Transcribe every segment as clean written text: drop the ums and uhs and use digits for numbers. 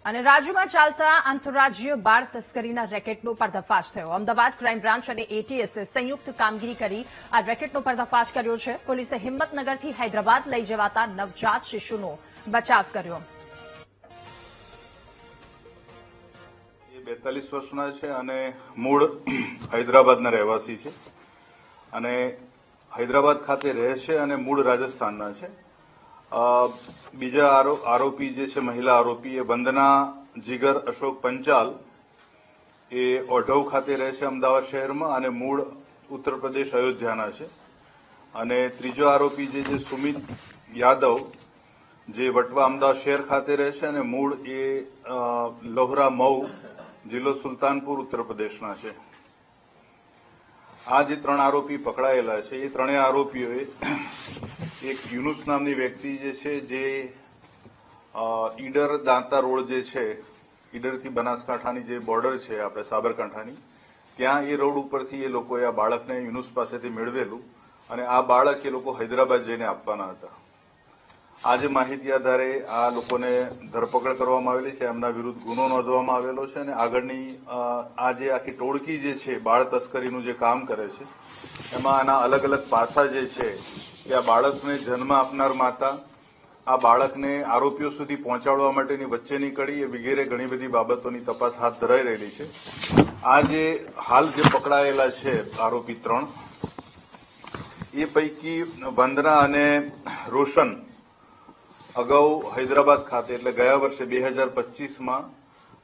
અને રાજ્યમાં ચાલતા આંતરરાજ્ય બાળ તસ્કરીના રેકેટનો પર્દાફાશ થયો। અમદાવાદ ક્રાઇમ બ્રાન્ચ અને એટીએસે સંયુક્ત કામગીરી કરી આ રેકેટનો પર્દાફાશ કર્યો છે। પોલીસે હિંમતનગરથી હૈદરાબાદ લઈ જવાતા નવજાત શિશુનો બચાવ કર્યો। 42 વર્ષના છે અને મૂળ હૈદરાબાદના રહેવાસી છે અને હૈદરાબાદ ખાતે રહે છે અને મૂળ રાજસ્થાનના છે। બીજા આરોપી જે છે મહિલા આરોપી એ વંદના જીગર અશોક પંચાલ એ ઓઢવ ખાતે રહે છે અમદાવાદ શહેરમાં અને મૂળ ઉત્તર પ્રદેશ અયોધ્યાના છે। અને ત્રીજો આરોપી જે સુમિત યાદવ જે વટવા અમદાવાદ શહેર ખાતે રહે છે અને મૂળ એ લોહરા મઉ જિલ્લો સુલતાનપુર ઉત્તર પ્રદેશના છે। આ જે 3 આરોપી પકડાયેલા છે એ ત્રણેય આરોપીઓએ એક યુનુસ નામની વ્યક્તિ જે છે જે ઈડર દાંતા રોડ જે છે ઈડરથી બનાસકાંઠાની જે બોર્ડર છે આપણે સાબરકાંઠાની ત્યાં એ રોડ ઉપરથી એ લોકોએ આ બાળકને યુનુસ પાસેથી મેળવેલું અને આ બાળક એ લોકો હૈદરાબાદ જઈને આપવાના હતા। આ જે માહિતી આધારે આ લોકોને ધરપકડ કરવામાં આવેલી છે, એમના વિરુદ્ધ ગુનો નોંધવામાં આવેલો છે અને આગળની આ જે આખી ટોળકી જે છે બાળ તસ્કરીનું જે કામ કરે છે એમાં આના અલગ અલગ પાસા જે છે કે આ બાળકને જન્મ આપનાર માતા, આ બાળકને આરોપીઓ સુધી પહોંચાડવા માટેની વચ્ચેની કડી એ વગેરે ઘણી બધી બાબતોની તપાસ હાથ ધરાઈ રહેલી છે। આ જે હાલ જે પકડાયેલા છે આરોપી 3 એ પૈકી વંદના અને રોશન અગાઉ હૈદરાબાદ ખાતે એટલે ગયા વર્ષે 2025માં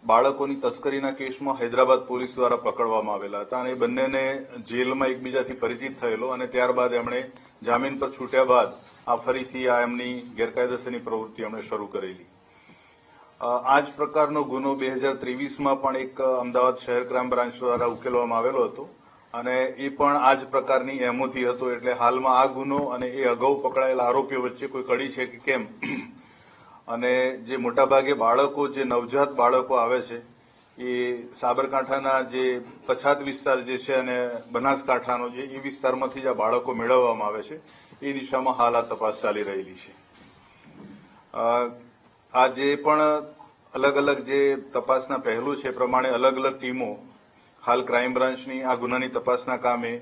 બાળકોની તસ્કરીના કેસમાં હૈદરાબાદ પોલીસ દ્વારા પકડવામાં આવેલા હતા અને બંનેને જેલમાં એકબીજાથી પરિચિત થયેલો અને ત્યારબાદ એમણે જામીન પર છૂટ્યા બાદ આ ફરીથી આ એમની ગેરકાયદેસરની પ્રવૃત્તિ એમણે શરૂ કરેલી। આ જ પ્રકારનો ગુનો 2023માં પણ એક અમદાવાદ શહેર ક્રાઇમ બ્રાન્ચ દ્વારા ઉકેલવામાં આવેલો હતો અને એ પણ આ જ પ્રકારની એમોથી હતો। એટલે હાલમાં આ ગુનો અને એ અગાઉ પકડાયેલા આરોપીઓ વચ્ચે કોઈ કડી છે કે કેમ અને જે મોટાભાગે બાળકો જે નવજાત બાળકો આવે છે એ સાબરકાંઠાના જે પછાત વિસ્તાર જે છે અને બનાસકાંઠાનો જે એ વિસ્તારમાંથી જ આ બાળકો મેળવવામાં આવે છે એ દિશામાં હાલ આ તપાસ ચાલી રહેલી છે। આ જે પણ અલગ અલગ જે તપાસના પહેલું છે એ પ્રમાણે અલગ અલગ ટીમો હાલ ક્રાઇમ બ્રાન્ચની આ ગુનાની તપાસના કામે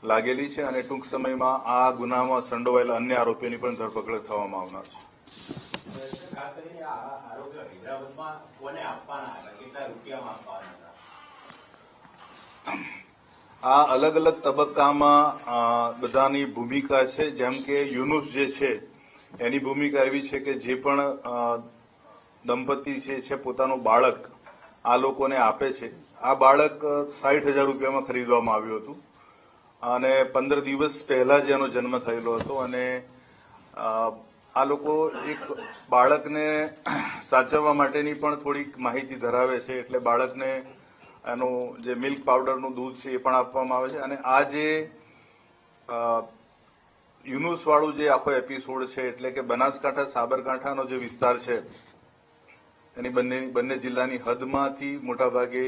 લાગેલી છે અને ટૂંક સમયમાં આ ગુનામાં સંડોવાયેલા અન્ય આરોપીઓની પણ ધરપકડ થવામાં આવનાર છે। આ અલગ અલગ તબક્કામાં બધાની ભૂમિકા છે। જેમ કે યુનુસ જે છે એની ભૂમિકા એવી છે કે જે પણ દંપતી છે પોતાનું બાળક આ લોકોને આપે છે। આ બાળક 60,000 રૂપિયામાં ખરીદવામાં આવ્યું હતું અને 15 દિવસ પહેલા જ એનો જન્મ થયેલો હતો અને આ લોકો એક બાળકને સાચવવા માટેની પણ થોડીક માહિતી ધરાવે છે। એટલે બાળકને એનું જે મિલ્ક પાવડરનું દૂધ છે એ પણ આપવામાં આવે છે અને આ જે યુનુસ વાળું જે આખો એપિસોડ છે એટલે કે બનાસકાંઠા સાબરકાંઠાનો જે વિસ્તાર છે એની બંને જિલ્લાની હદમાંથી મોટાભાગે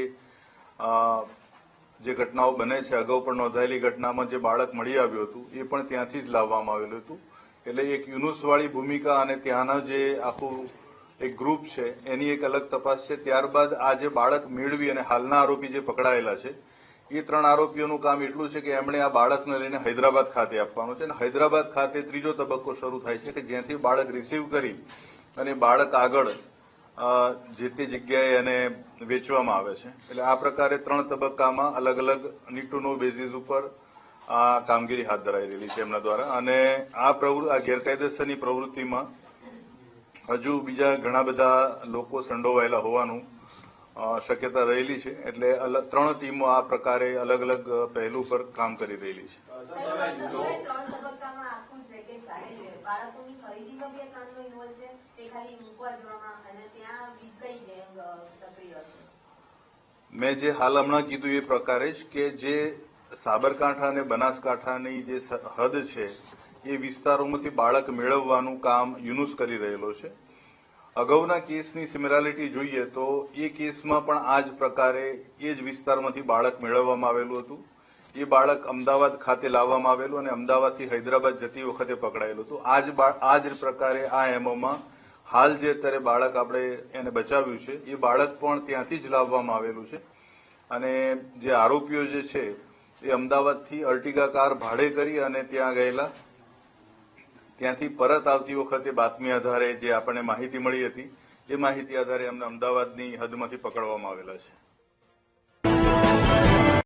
જે ઘટનાઓ બને છે, અગાઉ પણ નોંધાયેલી ઘટનામાં જે બાળક મળી આવ્યું હતું એ પણ ત્યાંથી જ લાવવામાં આવેલું હતું। એટલે એક યુનુસવાળી ભૂમિકા અને ત્યાંના જે આખું એક ગ્રુપ છે એની એક અલગ તપાસ છે। ત્યારબાદ આ જે બાળક મેળવી અને હાલના આરોપી જે પકડાયેલા છે એ 3 આરોપીઓનું કામ એટલું છે કે એમણે આ બાળકને લઈને હૈદરાબાદ ખાતે આપવાનું છે અને હૈદરાબાદ ખાતે ત્રીજો તબક્કો શરૂ થાય છે કે જ્યાંથી બાળક રિસીવ કરી અને બાળક આગળ જે તે જગ્યાએ એને વેચવામાં આવે છે। એટલે આ પ્રકારે 3 તબક્કામાં અલગ અલગ નીડ ટુ નો બેઝિસ ઉપર આ કામગીરી હાથ ધરાઈ રહેલી છે એમના દ્વારા અને આ ગેરકાયદેસરની પ્રવૃત્તિમાં હજુ બીજા ઘણા બધા લોકો સંડોવાયેલા હોવાનું શક્યતા રહેલી છે। એટલે 3 ટીમો આ પ્રકારે અલગ અલગ પહેલુ પર કામ કરી રહેલી છે। મેં જે હાલ હમણાં કીધું એ પ્રકારે જ કે જે સાબરકાંઠા અને બનાસકાંઠાની જે હદ છે એ વિસ્તારોમાંથી બાળક મેળવવાનું કામ યુનુસ કરી રહેલો છે। અગાઉના કેસની સિમિલારિટી જોઈએ તો એ કેસમાં પણ આ જ પ્રકારે એ જ વિસ્તારમાંથી બાળક મેળવવામાં આવેલું હતું। એ બાળક અમદાવાદ ખાતે લાવવામાં આવેલું અને અમદાવાદથી હૈદરાબાદ જતી વખતે પકડાયેલું હતું। આ જ પ્રકારે આ એમઓમાં હાલ જે અત્યારે બાળક આપણે એને બચાવ્યું છે એ બાળક પણ ત્યાંથી જ લાવવામાં આવેલું છે અને જે આરોપીઓ જે છે એ અમદાવાદથી અર્ટિગા કાર ભાડે કરી અને ત્યાં ગયેલા. ત્યાંથી પરત આવતી વખતે બાતમી આધારે જે આપણને માહિતી મળી હતી એ માહિતી આધારે અમને અમદાવાદની હદમાંથી પકડવામાં આવેલા છે.